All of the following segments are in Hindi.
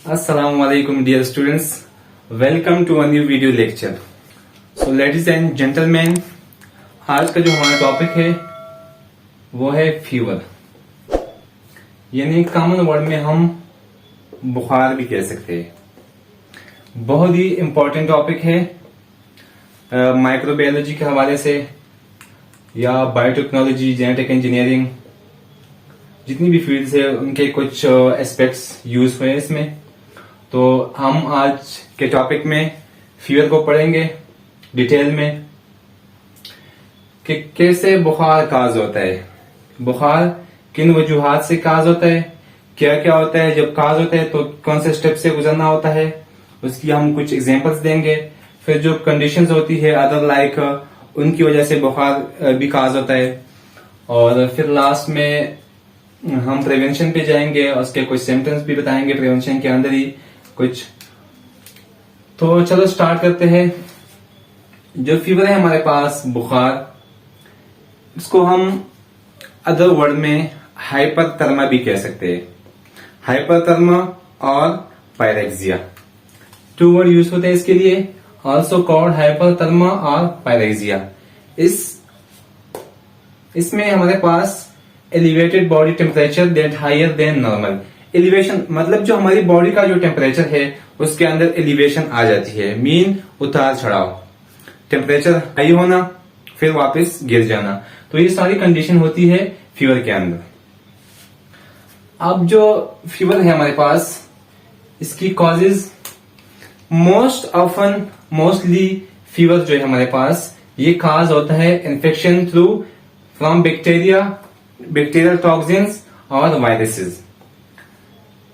Assalamu alaikum dear students. Welcome to a new video lecture. So ladies and gentlemen, आज का जो हमारा टॉपिक है वो है फीवर, यानी कॉमन वर्ड में हम बुखार भी कह सकते हैं। बहुत ही इम्पोर्टेंट टॉपिक है माइक्रोबायोलॉजी के हवाले से या बायोटेक्नोलॉजी, जेनेटिक इंजीनियरिंग, जितनी भी फील्ड्स है उनके कुछ एस्पेक्ट्स यूज हुए इसमें। तो हम आज के टॉपिक में फीवर को पढ़ेंगे डिटेल में कि कैसे बुखार काज होता है, बुखार किन वजूहात से काज होता है, क्या क्या होता है, जब काज होता है तो कौन से स्टेप से गुजरना होता है, उसकी हम कुछ एग्जांपल्स देंगे। फिर जो कंडीशंस होती है अदर लाइक उनकी वजह से बुखार भी काज होता है, और फिर लास्ट में हम प्रिवेंशन पे जाएंगे और उसके कुछ सिम्टम्स भी बताएंगे प्रिवेंशन के अंदर ही कुछ। तो चलो स्टार्ट करते हैं। जो फीवर है हमारे पास बुखार, इसको हम अदर वर्ड में हाइपरथर्मा भी कह सकते हैं। हाइपरथर्मा और पायरेक्सिया, टू वर्ड यूज होते हैं इसके लिए, ऑल्सो कॉल्ड हाइपरथर्मा और पायरेक्सिया। इसमें हमारे पास elevated body temperature that higher than normal. Elevation मतलब जो हमारी बॉडी का जो टेम्परेचर है उसके अंदर एलिवेशन आ जाती है, मीन उतार चढ़ाव, टेम्परेचर हाई होना फिर वापस गिर जाना। तो ये सारी कंडीशन होती है फीवर के अंदर। अब जो फीवर है हमारे पास, इसकी कॉजेज मोस्टली फीवर जो है हमारे पास ये काज होता है infection through from bacterial toxins और वायरसेस।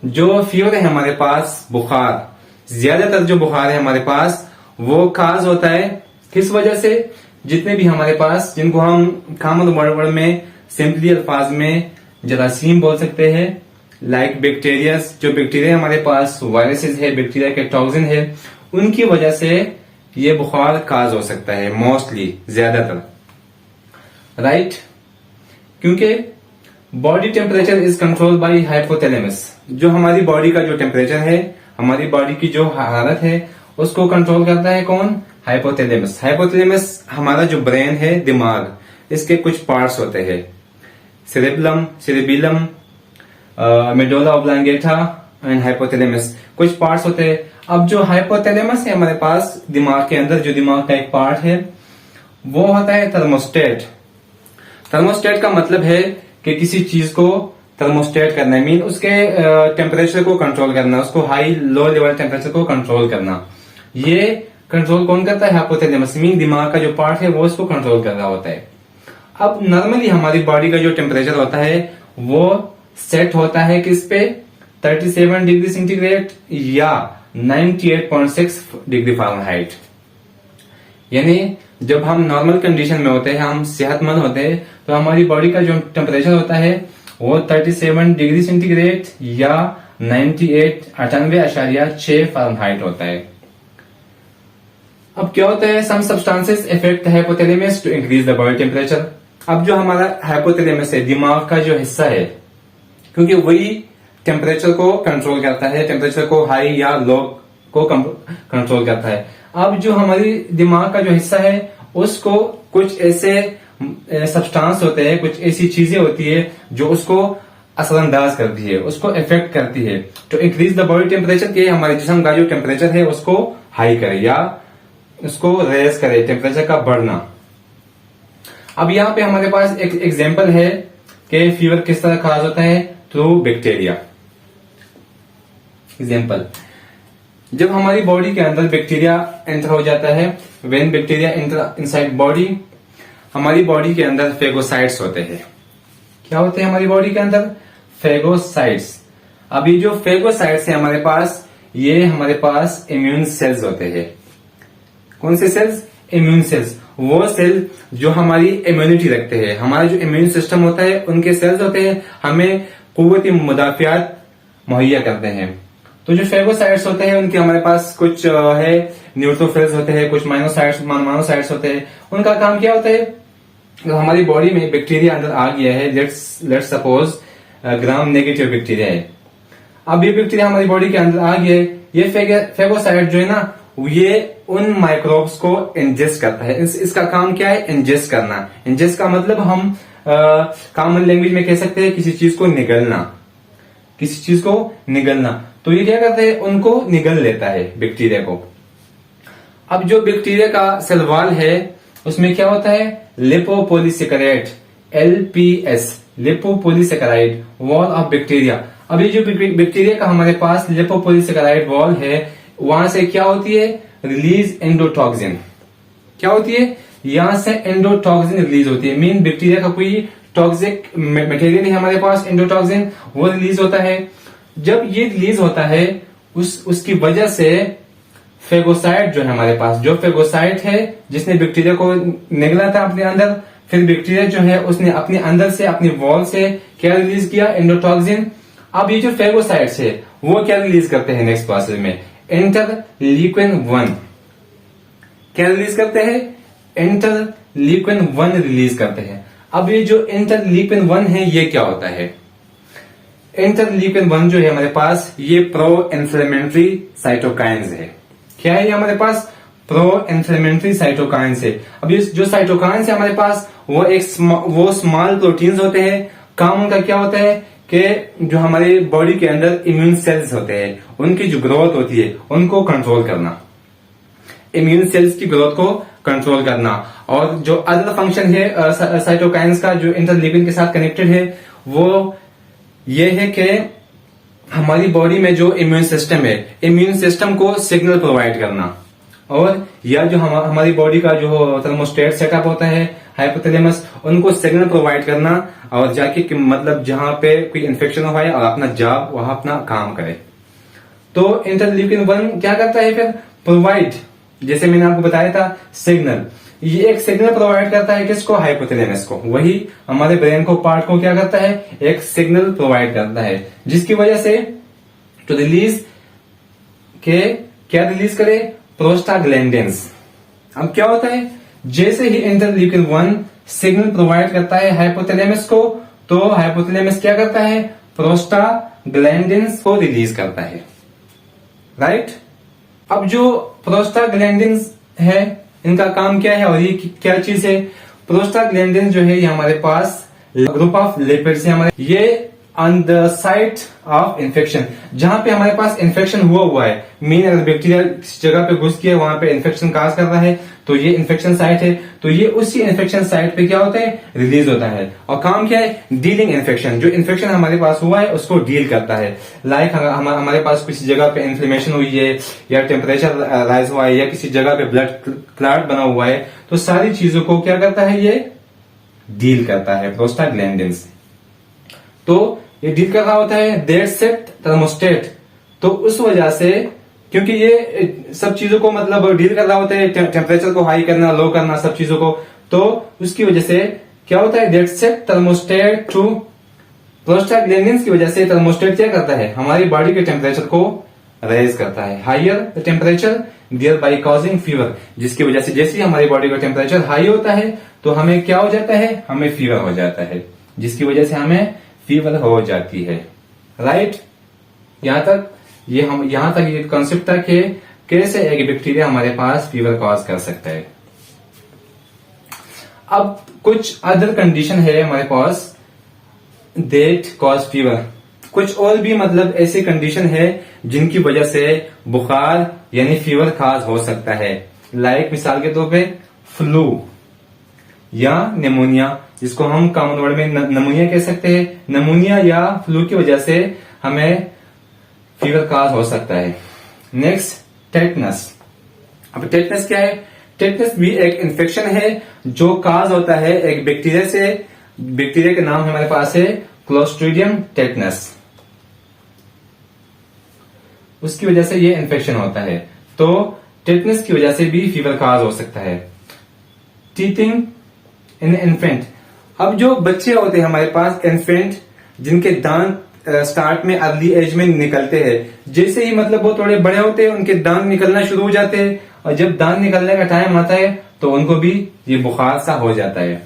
जो फीवर है हमारे पास बुखार, ज्यादातर जो बुखार है हमारे पास वो काज होता है किस वजह से, जितने भी हमारे पास जिनको हम कॉमन वर्ड में सिंपली अल्फाज में जरासीम बोल सकते हैं, लाइक बैक्टीरिया, जो बैक्टीरिया हमारे पास वायरसेस है, बैक्टीरिया के टॉक्सिन है, उनकी वजह से ये बुखार काज हो सकता है मोस्टली, ज्यादातर, राइट। क्योंकि body temperature is control by hypothalamus. जो हमारी बॉडी का जो टेम्परेचर है, हमारी बॉडी की जो हरारत है, उसको कंट्रोल करता है कौन? हाइपोथैलेमस। हाइपोथैलेमस हमारा जो ब्रेन है, दिमाग, इसके कुछ पार्ट्स होते हैं, cerebellum, medulla oblongata and hypothalamus, कुछ पार्ट्स होते हैं। अब जो हाइपोथैलेमस है हमारे पास दिमाग के अंदर, जो दिमाग का एक पार्ट है, वो होता है थर्मोस्टेट। थर्मोस्टेट का मतलब है कि किसी चीज को थर्मोस्टेट करना, मीन उसके टेम्परेचर को कंट्रोल करना, उसको हाई लो लेवल टेम्परेचर को कंट्रोल करना। ये कंट्रोल कौन करता है? हाइपोथैलेमस, मीन दिमाग का जो पार्ट है वो उसको कंट्रोल कर रहा होता है। अब नॉर्मली हमारी बॉडी का जो टेम्परेचर होता है वो सेट होता है किस पे? 37 डिग्री सेंटीग्रेड या 98.6 डिग्री फ़ारेनहाइट। यानी जब हम नॉर्मल कंडीशन में होते हैं, हम सेहतमंद होते हैं, तो हमारी बॉडी का जो टेम्परेचर होता है वो 37 डिग्री सेंटीग्रेड या 98.6 फ़ारेनहाइट होता है। अब क्या होता है? Some substances affect hypothalamus to increase the body temperature. अब जो हमारा हाइपोथैलेमस है, दिमाग का जो हिस्सा है, क्योंकि वही टेम्परेचर को कंट्रोल करता है, टेम्परेचर को हाई या लो को कंट्रोल करता है। अब जो हमारी दिमाग का जो हिस्सा है उसको कुछ ऐसे सब्सटेंस होते हैं, कुछ ऐसी चीजें होती है जो उसको असरअंदाज करती है, उसको इफेक्ट करती है to increase the body temperature, के हमारे जिस्म का जो टेम्परेचर है उसको हाई करे या उसको रेज करे, टेम्परेचर का बढ़ना। अब यहाँ पे हमारे पास एक एग्जांपल है कि फीवर किस तरह काज होता है, थ्रू बैक्टीरिया। एग्जांपल, जब हमारी बॉडी के अंदर बैक्टीरिया एंटर हो जाता है, when bacteria enter inside body, हमारी बॉडी के अंदर फेगोसाइट्स होते हैं। क्या होते हैं हमारी बॉडी के अंदर? फेगोसाइट्स। अब ये जो फेगोसाइट्स है हमारे पास, ये हमारे पास इम्यून सेल्स होते हैं। कौन से सेल्स? Immune cells. वो सेल जो हमारी इम्यूनिटी रखते हैं, हमारा जो इम्यून सिस्टम होता है, उनके सेल्स होते हैं, हमें कुव्वत मुदाफियात मुहैया करते हैं। तो जो फेगोसाइट्स होते हैं उनके हमारे पास कुछ है न्यूट्रोफिल्स होते हैं, कुछ मोनोसाइट्स होते हैं। उनका काम क्या होता है? हमारी बॉडी में बैक्टीरिया अंदर आ गया है, let's suppose gram negative bacteria है। अब ये बैक्टीरिया हमारी बॉडी के अंदर आ गया है, ये फेगोसाइट जो है ना, ये उन माइक्रोब्स को इंजेस्ट करता है। इसका काम क्या है? इंजेस्ट करना। इंजेस्ट का मतलब हम कॉमन लैंग्वेज में कह सकते हैं किसी चीज को निगलना, किसी चीज को निगलना। तो ये क्या करता है? उनको निगल लेता है बैक्टीरिया को। अब जो बैक्टीरिया का सेल वॉल है उसमें क्या होता है? Lipopolysaccharide, LPS, lipopolysaccharide wall of bacteria. अब ये जो बैक्टीरिया का हमारे पास लिपोपोलीसेकेराइड वॉल है, वहां से क्या होती है? Release endotoxin. क्या होती है? यहां से एंडोटॉक्सिन रिलीज होती है। मीन बैक्टीरिया का कोई टॉक्सिक मटेरियल है हमारे पास, एंडोटॉक्सिन, वो रिलीज होता है। जब ये रिलीज होता है उसकी वजह से फेगोसाइट जो है हमारे पास, जो फेगोसाइट है जिसने बैक्टीरिया को निगला था अपने अंदर, फिर बैक्टीरिया जो है उसने अपने अंदर से, अपनी वॉल से क्या रिलीज किया? एंडोटॉक्सिन। अब ये जो फेगोसाइट्स है वो क्या रिलीज करते हैं नेक्स्ट प्रोसेस में? इंटरल्यूकिन 1 क्या रिलीज करते हैं? इंटरल्यूकिन 1 रिलीज करते हैं। अब ये जो इंटरल्यूकिन 1 है ये क्या होता है? इंटरल्यूकिन 1 जो है हमारे पास, ये प्रो इन्फ्लेमेटरी साइटोकाइन्स है। क्या है ये हमारे पास? प्रो इन्फ्लेमेटरी साइटोकाइन्स है। अब ये जो साइटोकाइन्स है हमारे पास, वो स्मॉल प्रोटीन्स होते हैं। काम उनका क्या होता है कि जो हमारे बॉडी के अंदर इम्यून सेल्स होते हैं, उनकी जो ग्रोथ होती है उनको कंट्रोल करना, इम्यून सेल्स की ग्रोथ को कंट्रोल करना। और जो अदर फंक्शन है साइटोकाइन्स का जो इंटरल्यूकिन के साथ कनेक्टेड है, वो ये है कि हमारी बॉडी में जो इम्यून सिस्टम है, इम्यून सिस्टम को सिग्नल प्रोवाइड करना। और या जो हमारी बॉडी का जो थर्मोस्टेट सेटअप होता है, हाइपोथैलेमस, उनको सिग्नल प्रोवाइड करना, और जाके मतलब जहां पे कोई इन्फेक्शन हो और अपना जॉब वहां अपना काम करे। तो इंटरल्यूकिन 1 क्या करता है? फिर प्रोवाइड, जैसे मैंने आपको बताया था, सिग्नल। ये एक सिग्नल प्रोवाइड करता है किसको? हाइपोथैलेमस को। वही हमारे ब्रेन को, पार्ट को क्या करता है? एक सिग्नल प्रोवाइड करता है, जिसकी वजह से टू रिलीज के क्या रिलीज करे? प्रोस्टाग्लैंडिन्स। अब क्या होता है? जैसे ही इंटरल्यूकिन 1 सिग्नल प्रोवाइड करता है हाइपोथैलेमस को, तो हाइपोथैलेमस क्या करता है? प्रोस्टाग्लैंडिन्स को रिलीज करता है। राइट? अब जो प्रोस्टाग्लैंडिन्स है, इनका काम क्या है और ये क्या चीज है? प्रोस्टाग्लैंडिन्स जो है ये हमारे पास ग्रुप ऑफ लिपिड्स है हमारे, ये on the site of infection, जहां पे हमारे पास इन्फेक्शन हुआ है, मीन अगर बैक्टीरिया किसी जगह पे घुस गया, वहां पे इन्फेक्शन काज कर रहा है, तो ये इन्फेक्शन साइट है। तो ये उसी इन्फेक्शन साइट पे क्या होता है? रिलीज होता है। और काम क्या है? डीलिंग इन्फेक्शन, जो इन्फेक्शन हमारे पास हुआ है उसको डील करता है। लाइक हमारे पास किसी जगह पे इन्फ्लेमेशन हुई है, या टेम्परेचर राइज हुआ है, या किसी जगह पे ब्लड क्लॉट बना हुआ है, तो सारी चीजों को क्या करता है? ये डील करता है प्रोस्टाग्लैंडिन्स। तो ये डील कर रहा होता है दैट सेट थर्मोस्टेट। तो उस वजह से, क्योंकि ये सब चीजों को मतलब डील कर रहा होता है, टेम्परेचर को हाई करना, लो करना, सब चीजों को, तो उसकी वजह से क्या होता है? That set thermostat to prostaglandins की वजह से थर्मोस्टेट क्या करता है? हमारी बॉडी के टेम्परेचर को रेज करता है, higher the temperature thereby causing fever, जिसकी वजह से जैसे ही हमारी बॉडी का टेम्परेचर हाई होता है तो हमें क्या हो जाता है? हमें फीवर हो जाता है, जिसकी वजह से हमें फीवर हो जाती है। राइट? यहां तक ये कॉन्सेप्ट था कि कैसे एक बैक्टीरिया हमारे पास फीवर कॉज कर सकता है। अब कुछ अदर कंडीशन है हमारे पास दैट कॉज फीवर। कुछ और भी मतलब ऐसे कंडीशन है जिनकी वजह से बुखार यानी फीवर कॉज हो सकता है। लाइक मिसाल के तौर पे फ्लू या निमोनिया, जिसको हम कॉमन वर्ड में नमोनिया कह सकते हैं। नमोनिया या फ्लू की वजह से हमें फीवर कॉज हो सकता है। Next, tetanus. अब टेटनस क्या है? टेटनस भी एक इन्फेक्शन है जो कॉज होता है एक बैक्टीरिया से। बैक्टीरिया का नाम हमारे पास है क्लोस्ट्रीडियम टेटनस। उसकी वजह से ये इन्फेक्शन होता है। तो टेटनस की वजह से भी फीवर कॉज हो सकता है। टीथिंग इन इन्फेंट। अब जो बच्चे होते हैं हमारे पास, इन्फेंट, जिनके दांत स्टार्ट में अर्ली एज में निकलते हैं, जैसे ही मतलब वो थोड़े बड़े होते हैं उनके दांत निकलना शुरू हो जाते हैं, और जब दांत निकलने का टाइम आता है तो उनको भी ये बुखार सा हो जाता है।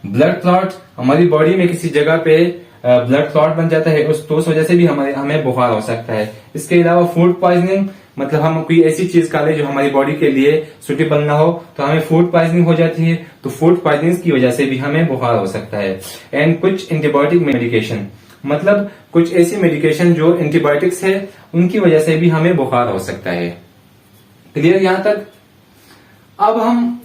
ब्लड क्लॉट, हमारी बॉडी में किसी जगह पे ब्लड क्लॉट बन जाता है, उस वजह से भी हमें बुखार हो सकता है। इसके अलावा फूड पॉइजनिंग, मतलब हम कोई ऐसी चीज खा ले जो हमारी बॉडी के लिए सुटेबल ना हो तो हमें फूड पॉइजनिंग हो जाती है, तो फूड पॉइजनिंग की वजह से भी हमें बुखार हो सकता है। एंड कुछ एंटीबायोटिक मेडिकेशन, मतलब कुछ ऐसी मेडिकेशन जो एंटीबायोटिक्स है उनकी वजह से भी हमें बुखार हो सकता है। क्लियर यहां तक? अब हम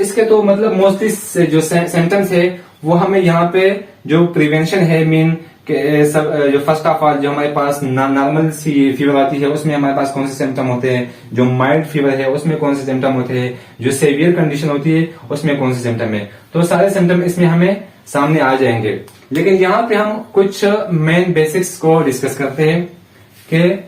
इसके तो मतलब मोस्टली जो सिम्टम्स है वो हमें यहाँ पे जो प्रिवेंशन है मीन के सब जो फर्स्ट ऑफ ऑल जो हमारे पास नॉर्मल सी फीवर आती है उसमें हमारे पास कौन से सिम्टम होते हैं, जो माइल्ड फीवर है उसमें कौन से सिम्टम होते हैं, जो सेवियर कंडीशन होती है उसमें कौन से सिम्टम है, तो सारे सिम्टम इसमें हमें सामने आ जाएंगे। लेकिन यहाँ पे हम कुछ मेन बेसिक्स को डिस्कस करते हैं कि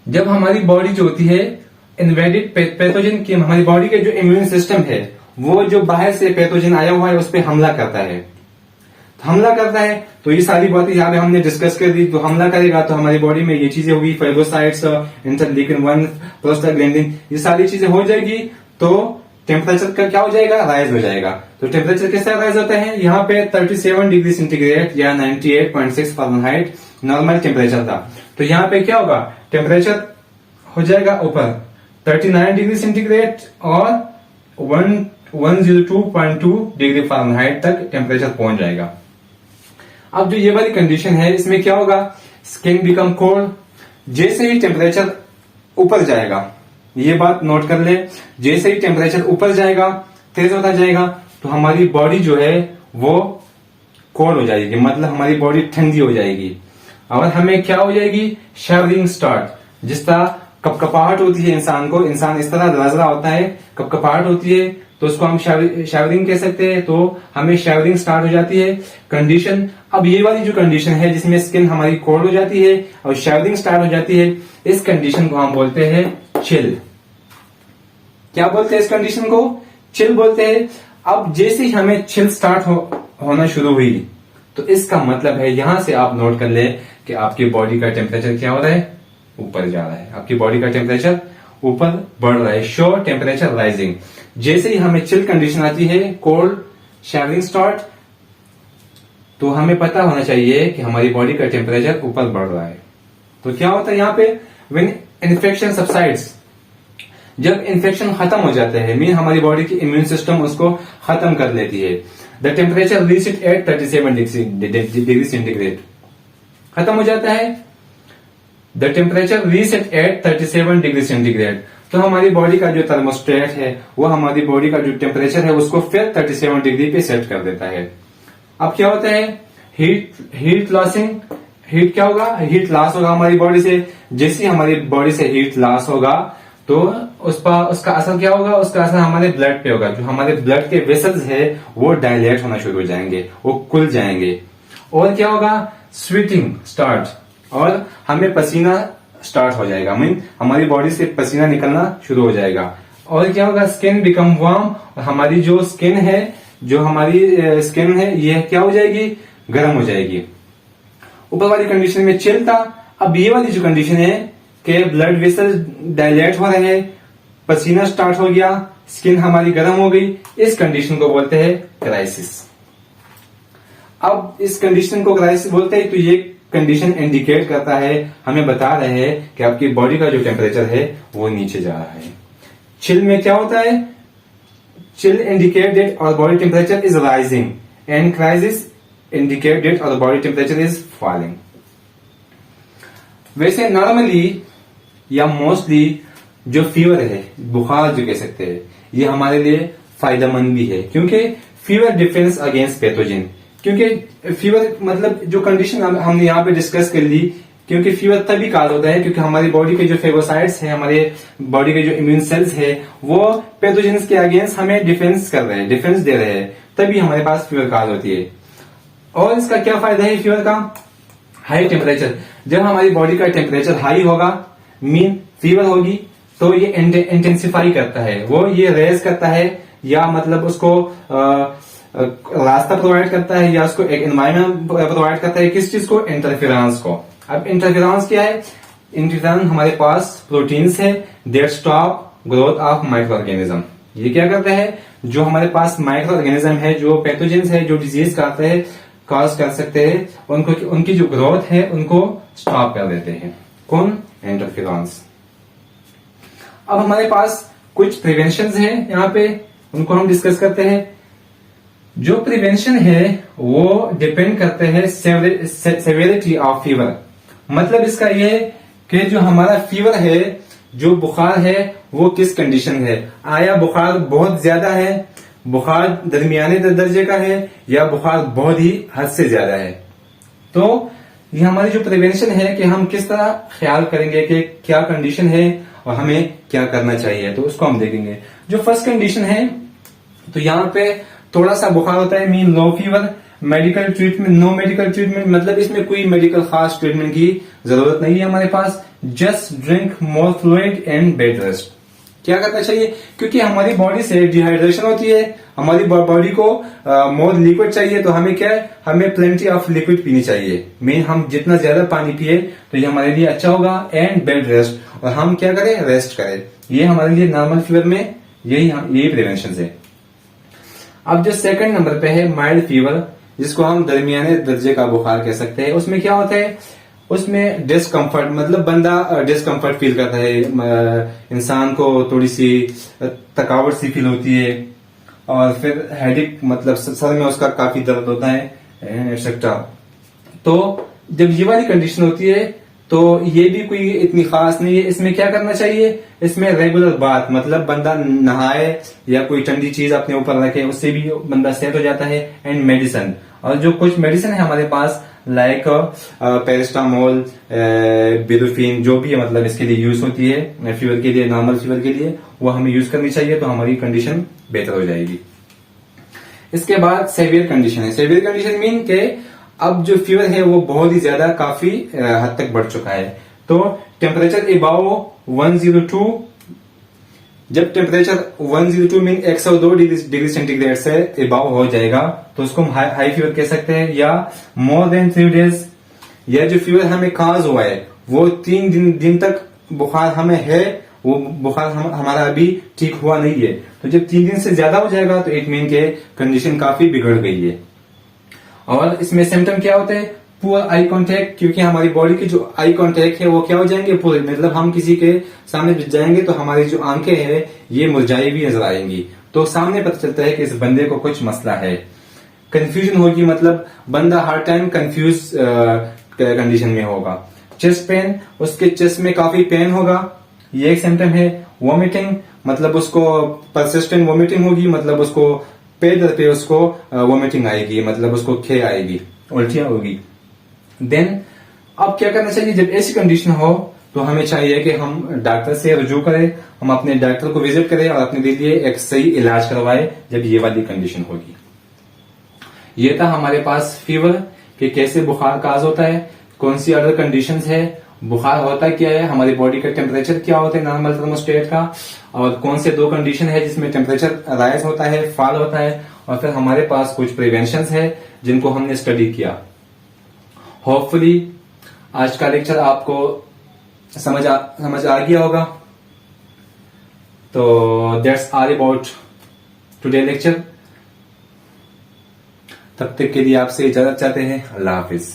जब हमारी बॉडी जो होती है इन्वेडेड पैथोजन की, हमारी बॉडी के जो इम्यून सिस्टम है वो जो बाहर से पैथोजन आया हुआ है उस पर हमला करता है, तो ये सारी बातें यहाँ पे हमने डिस्कस कर दी। तो हमला करेगा तो हमारी बॉडी में ये चीजें होगी, फाइब्रोसाइट्स, इंटरलीकिन 1, प्रोस्टाग्लैंडिन, ये सारी चीजें हो जाएगी तो टेम्परेचर का क्या हो जाएगा, राइज हो जाएगा। तो टेम्परेचर किस तरह राइज होता है, यहाँ पे 37 डिग्री सेंटीग्रेड या 98.6 फ़ारेनहाइट नॉर्मल टेम्परेचर था, तो यहाँ पे क्या होगा, टेम्परेचर हो जाएगा ऊपर 39 डिग्री सेंटीग्रेड और 102.2 डिग्री फ़ारेनहाइट तक टेम्परेचर पहुंच जाएगा। अब जो ये वाली कंडीशन है इसमें क्या होगा, स्किन बिकम कोल्ड, जैसे ही टेम्परेचर ऊपर जाएगा, ये बात नोट कर ले, जैसे ही टेम्परेचर ऊपर जाएगा, तेज होता जाएगा, तो हमारी बॉडी जो है वो कोल्ड हो जाएगी, मतलब हमारी बॉडी ठंडी हो जाएगी और हमें क्या हो जाएगी, शैवरिंग स्टार्ट, जिस तरह कपकपाहट होती है इंसान इस तरह लरज़ रहा होता है, कपकपाहट होती है तो उसको हम शैवरिंग कह सकते हैं, तो हमें शैवरिंग स्टार्ट हो जाती है कंडीशन। अब ये वाली जो कंडीशन है जिसमें स्किन हमारी कोल्ड हो जाती है और शैवरिंग स्टार्ट हो जाती है, इस कंडीशन को हम बोलते हैं चिल। क्या बोलते हैं इस कंडीशन को, चिल बोलते हैं। अब जैसे ही हमें चिल स्टार्ट होना शुरू हुई तो इसका मतलब है, यहां से आप नोट कर ले कि आपकी बॉडी का टेम्परेचर क्या हो रहा है, ऊपर जा रहा है, आपकी बॉडी का टेम्परेचर ऊपर बढ़ रहा है, शो टेम्परेचर राइजिंग। जैसे ही हमें चिल कंडीशन आती है, कोल्ड, शैवरिंग स्टार्ट, तो हमें पता होना चाहिए कि हमारी बॉडी का टेम्परेचर ऊपर बढ़ रहा है। तो क्या होता है यहाँ पे, व्हेन इन्फेक्शन सबसाइड्स, जब इन्फेक्शन खत्म हो जाता है, मीन हमारी बॉडी की इम्यून सिस्टम उसको खत्म कर लेती है, the temperature reached at 37 degree centigrade, खत्म हो जाता है, the temperature reset at 37 degree centigrade, तो हमारी बॉडी का जो थर्मोस्टेट है वो हमारी बॉडी का जो टेम्परेचर है उसको फिर 37 डिग्री पे सेट कर देता है। अब क्या होता है, हीट लॉसिंग, हीट क्या होगा, हीट लॉस होगा हमारी बॉडी से। जैसे हमारी बॉडी से हीट लॉस होगा तो उसका असर क्या होगा, उसका असर हमारे ब्लड पे होगा, जो हमारे ब्लड के वेसल्स है वो डायलेट होना शुरू हो जाएंगे, वो खुल जाएंगे। और क्या होगा, स्वेटिंग स्टार्ट, और हमें पसीना स्टार्ट हो जाएगा, मीन हमारी बॉडी से पसीना निकलना शुरू हो जाएगा। और क्या होगा, स्किन बिकम वार्म, और हमारी जो स्किन है ये क्या हो जाएगी, गर्म हो जाएगी। ऊपर वाली कंडीशन में चिल था, अब ये वाली जो कंडीशन है कि ब्लड वेसल डायलेट हो रहे हैं, पसीना स्टार्ट हो गया, स्किन हमारी गर्म हो गई, इस कंडीशन को बोलते हैं क्राइसिस। अब इस कंडीशन को क्राइसिस बोलते हैं, तो ये कंडीशन इंडिकेट करता है, हमें बता रहे हैं कि आपकी बॉडी का जो टेम्परेचर है वो नीचे जा रहा है। चिल में क्या होता है, chill indicate that our body temperature is rising and crisis indicate that our body temperature is falling. वैसे नॉर्मली या मोस्टली जो फीवर है, बुखार जो कह सकते हैं, ये हमारे लिए फायदेमंद भी है, क्योंकि फीवर डिफेंस अगेंस्ट पैथोजन, क्योंकि फीवर मतलब जो कंडीशन हमने यहाँ पे डिस्कस कर ली, क्योंकि फीवर तभी काज होता है क्योंकि हमारी बॉडी के जो फेगोसाइट्स है, हमारे बॉडी के जो इम्यून सेल्स है, वो पैथोजेंस के अगेंस्ट हमें डिफेंस कर रहे हैं, डिफेंस दे रहे हैं, तभी हमारे पास फीवर काज होती है। और इसका क्या फायदा है फीवर का, हाई टेम्परेचर, जब हमारी बॉडी का टेम्परेचर हाई होगा, मीन फीवर होगी, तो ये इंटेंसिफाई करता है, वो ये रेज करता है, या मतलब उसको रास्ता प्रोवाइड करता है, या उसको एक एनवायरमेंट प्रोवाइड करता है, किस चीज को, इंटरफेरेंस को। अब इंटरफेरेंस क्या है, इंटरफेरेंस हमारे पास प्रोटीन्स है that stop growth of micro organism. ये क्या करता है, जो हमारे पास माइक्रो ऑर्गेनिज्म है, जो पैथोजेंस है, जो डिजीज करते हैं, कॉज कर सकते हैं, उनको उनकी जो ग्रोथ है उनको स्टॉप कर देते हैं। कौन? इंटरफेरॉन्स। अब हमारे पास कुछ प्रिवेंशन है यहाँ पे, उनको हम डिस्कस करते हैं। जो प्रिवेंशन है वो डिपेंड करते हैं सेवेरिटी ऑफ फीवर। मतलब इसका ये है कि जो हमारा फीवर है, जो बुखार है, वो किस कंडीशन है। आया बुखार बहुत ज्यादा है, बुखार दरमियाने दर्जे का है, या बुखार बहुत ही हद से ज्यादा है। तो ये हमारी जो प्रिवेंशन है कि हम किस तरह ख्याल करेंगे कि क्या कंडीशन है और हमें क्या करना चाहिए, तो उसको हम देखेंगे। जो फर्स्ट कंडीशन है, तो यहाँ पे थोड़ा सा बुखार होता है, mean low fever, medical treatment, no medical treatment, मतलब इसमें कोई मेडिकल खास ट्रीटमेंट की जरूरत नहीं है हमारे पास। Just drink more fluid and bed rest. क्या करना चाहिए? क्योंकि हमारी बॉडी से डिहाइड्रेशन होती है, हमारी बॉडी को मोर लिक्विड चाहिए, तो हमें क्या है, हमें प्लेंटी ऑफ लिक्विड पीनी चाहिए। मेन हम जितना ज्यादा पानी पिए तो ये हमारे लिए अच्छा होगा। एंड बेड रेस्ट, और हम क्या करें, रेस्ट करें। ये हमारे लिए नॉर्मल फीवर में यही प्रिवेंशन है। अब जो सेकंड नंबर पे है माइल्ड फीवर, जिसको हम दरमियाने दर्जे का बुखार कह सकते हैं। उसमें क्या होता है, उसमें डिस्कम्फर्ट, मतलब बंदा डिस्कम्फर्ट फील करता है, इंसान को थोड़ी सी थकावट सी फील होती है, और फिर हेडेक, मतलब सर में उसका काफी दर्द होता है, एक्सेट्रा। तो जब ये वाली कंडीशन होती है तो ये भी कोई इतनी खास नहीं है। इसमें क्या करना चाहिए, इसमें रेगुलर बात, मतलब बंदा नहाए या कोई ठंडी चीज अपने ऊपर रखे, उससे भी बंदा सेट हो जाता है। एंड मेडिसिन, और जो कुछ मेडिसिन है हमारे पास, लाइक पैरास्टामोल, बिरुफिन, जो भी है, मतलब इसके लिए यूज होती है फीवर के लिए, नॉर्मल फीवर के लिए, वो हमें यूज करनी चाहिए, तो हमारी कंडीशन बेहतर हो जाएगी। इसके बाद सेवियर कंडीशन है। सेवियर कंडीशन मीन के अब जो फीवर है वो बहुत ही ज्यादा, काफी हद तक बढ़ चुका है। तो टेम्परेचर अबाव 102, जब टेम्परेचर 102 मीन 102 डिग्री सेंटीग्रेड से अबाव हो जाएगा तो उसको हम हाई फीवर कह सकते हैं। या मोर देन 3 डेज, या जो फीवर हमें काज हुआ है वो 3 दिन तक बुखार हमें है, वो बुखार हमारा अभी ठीक हुआ नहीं है, तो जब 3 दिन से ज्यादा हो जाएगा तो इट मीन के कंडीशन काफी बिगड़ गई है। और इसमें सिम्टम क्या होते हैं, पुअर आई कांटेक्ट, क्योंकि हमारी बॉडी के जो आई कांटेक्ट है वो क्या हो जाएंगे, पूरे, मतलब हम किसी के सामने जाएंगे तो हमारी जो आंखें हैं ये मुरझाई भी नजर आएंगी, तो सामने पता चलता है कि इस बंदे को कुछ मसला है। कंफ्यूजन होगी, मतलब बंदा हर टाइम कंफ्यूज कंडीशन में होगा। चेस्ट पेन, उसके चेस्ट में काफी पेन होगा, ये एक सिम्टम है। वॉमिटिंग, मतलब उसको परसिस्टेंट वॉमिटिंग होगी, मतलब उसको पे दर पे उसको वॉमिटिंग आएगी, मतलब उसको खे आएगी, उल्टियां होगी। देन अब क्या करना चाहिए, जब ऐसी कंडीशन हो तो हमें चाहिए कि हम डॉक्टर से रुजू करें, हम अपने डॉक्टर को विजिट करें और अपने लिए एक सही इलाज करवाए जब ये वाली कंडीशन होगी। ये था हमारे पास फीवर कि कैसे बुखार काज होता है, कौन सी अदर कंडीशंस है, बुखार होता क्या है, हमारी बॉडी का टेम्परेचर क्या होता है नॉर्मल थर्मोस्टेट का, और कौन से 2 कंडीशन है जिसमें टेम्परेचर राइज होता है, फॉल होता है, और फिर हमारे पास कुछ प्रिवेंशन है जिनको हमने स्टडी किया। होपफुली आज का लेक्चर आपको समझ आ गया होगा। तो that's all about today lecture. तब तक के लिए आपसे इजाजत चाहते हैं। अल्लाह हाफिज।